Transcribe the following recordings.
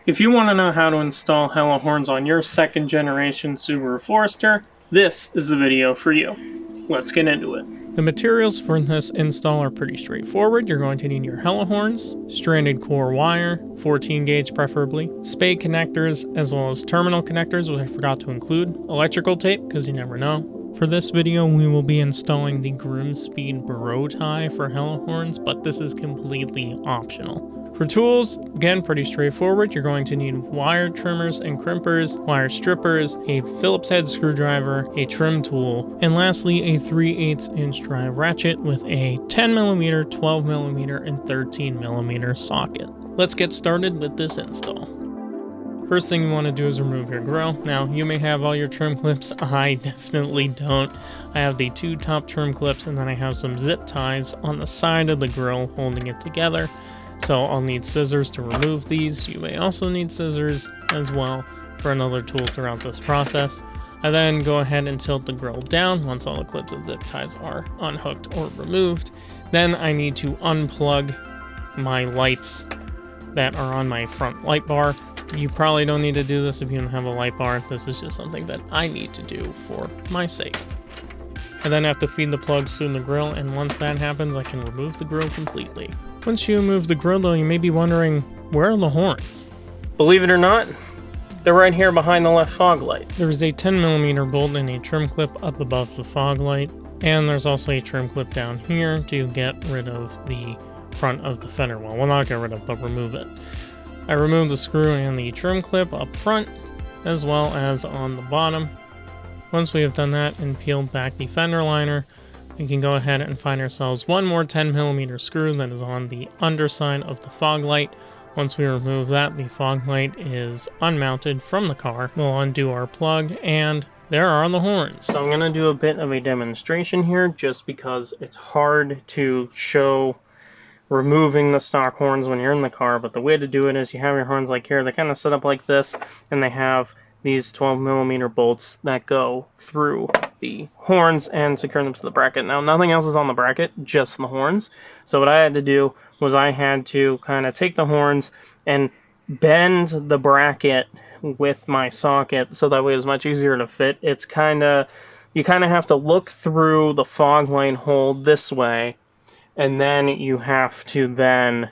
If you want to know how to install Hella horns on your second generation Subaru Forester, this is the video for you. Let's get into it. The materials for this install are pretty straightforward. You're going to need your Hella horns, stranded core wire, 14 gauge preferably, spade connectors, as well as terminal connectors, which I forgot to include, electrical tape, because you never know. For this video, we will be installing the Grimspeed Bow Tie for Hella horns, but this is completely optional. For tools, again, pretty straightforward. You're going to need wire trimmers and crimpers, wire strippers, a Phillips head screwdriver, a trim tool, and lastly a 3/8 inch drive ratchet with a 10mm, 12mm, and 13mm socket. Let's get started with this install. First thing you want to do is remove your grill. Now, you may have all your trim clips. I definitely don't. I have the two top trim clips, and then I have some zip ties on the side of the grill holding it together. So I'll need scissors to remove these. You may also need scissors as well for another tool throughout this process. I then go ahead and tilt the grill down once all the clips and zip ties are unhooked or removed. Then I need to unplug my lights that are on my front light bar. You probably don't need to do this if you don't have a light bar. This is just something that I need to do for my sake. I then have to feed the plugs through the grill, and once that happens, I can remove the grill completely. Once you remove the grill, though, you may be wondering, where are the horns? Believe it or not, they're right here behind the left fog light. There's a 10mm bolt and a trim clip up above the fog light, and there's also a trim clip down here to get rid of the front of the fender well. Well, not get rid of, but remove it. I removed the screw and the trim clip up front, as well as on the bottom. Once we have done that and peeled back the fender liner, we can go ahead and find ourselves one more 10mm screw that is on the underside of the fog light. Once we remove that, the fog light is unmounted from the car. We'll undo our plug, and there are the horns. So I'm going to do a bit of a demonstration here, just because it's hard to show removing the stock horns when you're in the car, but the way to do it is you have your horns like here. They kind of set up like this, and they have these 12mm bolts that go through the horns and secure them to the bracket. Now, nothing else is on the bracket, just the horns. So what I had to do was I had to kind of take the horns and bend the bracket with my socket so that way it's much easier to fit. It's you kind of have to look through the fog light hole this way, and then you have to then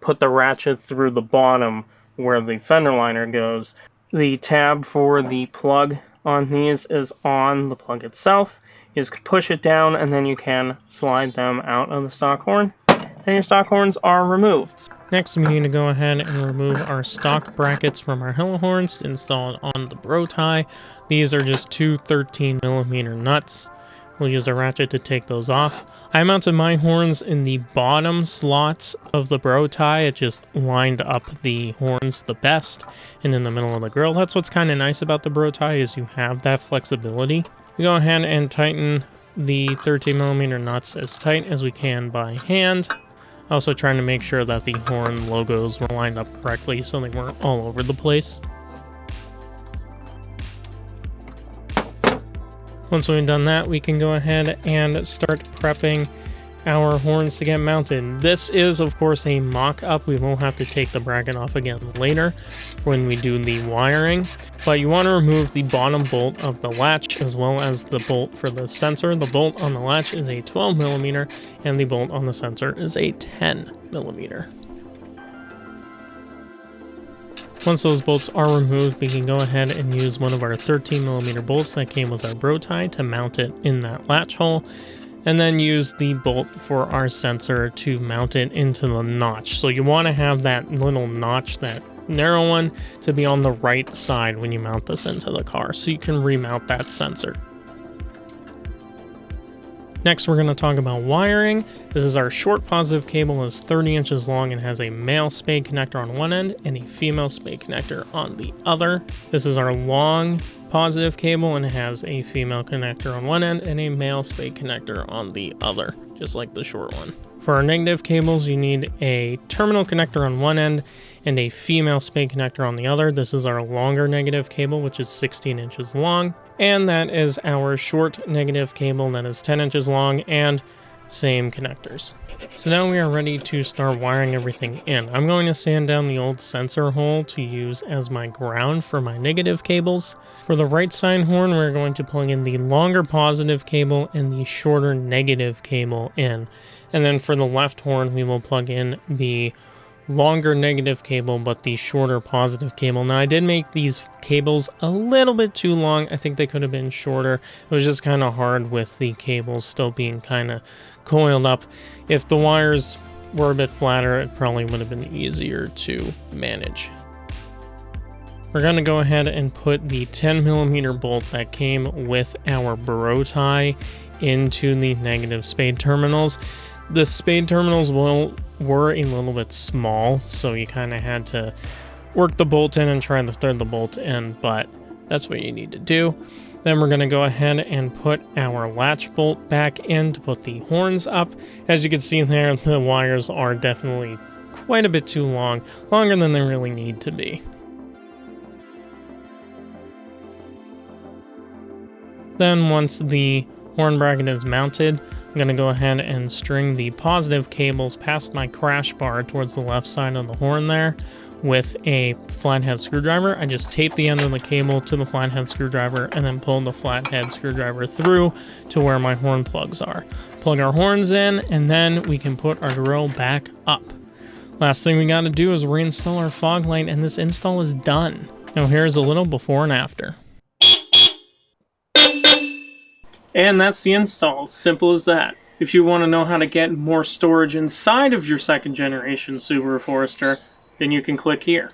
put the ratchet through the bottom where the fender liner goes. The tab for the plug on these is on the plug itself. You just push it down, and then you can slide them out of the stock horn, and your stock horns are removed. Next, we need to go ahead and remove our stock brackets from our Hella horns installed on the Bow Tie. These are just two 13mm nuts. We'll use a ratchet to take those off. I mounted my horns in the bottom slots of the Bow Tie. It just lined up the horns the best, and in the middle of the grill. That's what's kind of nice about the Bow Tie, is you have that flexibility. We go ahead and tighten the 13mm nuts as tight as we can by hand. Also trying to make sure that the horn logos were lined up correctly so they weren't all over the place. Once we've done that, we can go ahead and start prepping our horns to get mounted. This is, of course, a mock-up. We will have to take the bracket off again later when we do the wiring. But you want to remove the bottom bolt of the latch as well as the bolt for the sensor. The bolt on the latch is a 12mm, and the bolt on the sensor is a 10mm. Once those bolts are removed, we can go ahead and use one of our 13mm bolts that came with our Bow Tie to mount it in that latch hole, and then use the bolt for our sensor to mount it into the notch. So you want to have that little notch, that narrow one, to be on the right side when you mount this into the car, so you can remount that sensor. Next, we're going to talk about wiring. This is our short positive cable. It's 30 inches long and has a male spade connector on one end and a female spade connector on the other. This is our long positive cable, and it has a female connector on one end and a male spade connector on the other, just like the short one. For our negative cables, you need a terminal connector on one end and a female spade connector on the other. This is our longer negative cable, which is 16 inches long. And that is our short negative cable that is 10 inches long and same connectors. So now we are ready to start wiring everything in. I'm going to sand down the old sensor hole to use as my ground for my negative cables. For the right side horn, we're going to plug in the longer positive cable and the shorter negative cable in. And then for the left horn, we will plug in the longer negative cable but the shorter positive cable. Now I did make these cables a little bit too long. I think they could have been shorter. It was just kind of hard with the cables still being kind of coiled up. If the wires were a bit flatter, it probably would have been easier to manage. We're going to go ahead and put the 10mm bolt that came with our Bro tie into the negative spade terminals. The spade terminals were a little bit small, so you kind of had to work the bolt in and try to thread the bolt in, but that's what you need to do. Then we're going to go ahead and put our latch bolt back in to put the horns up. As you can see there, the wires are definitely quite a bit too long, longer than they really need to be. Then once the horn bracket is mounted, I'm going to go ahead and string the positive cables past my crash bar towards the left side of the horn there with a flathead screwdriver. I just tape the end of the cable to the flathead screwdriver and then pull the flathead screwdriver through to where my horn plugs are. Plug our horns in and then we can put our grill back up. Last thing we got to do is reinstall our fog light and this install is done. Now here's a little before and after. And that's the install, simple as that. If you want to know how to get more storage inside of your second generation Subaru Forester, then you can click here.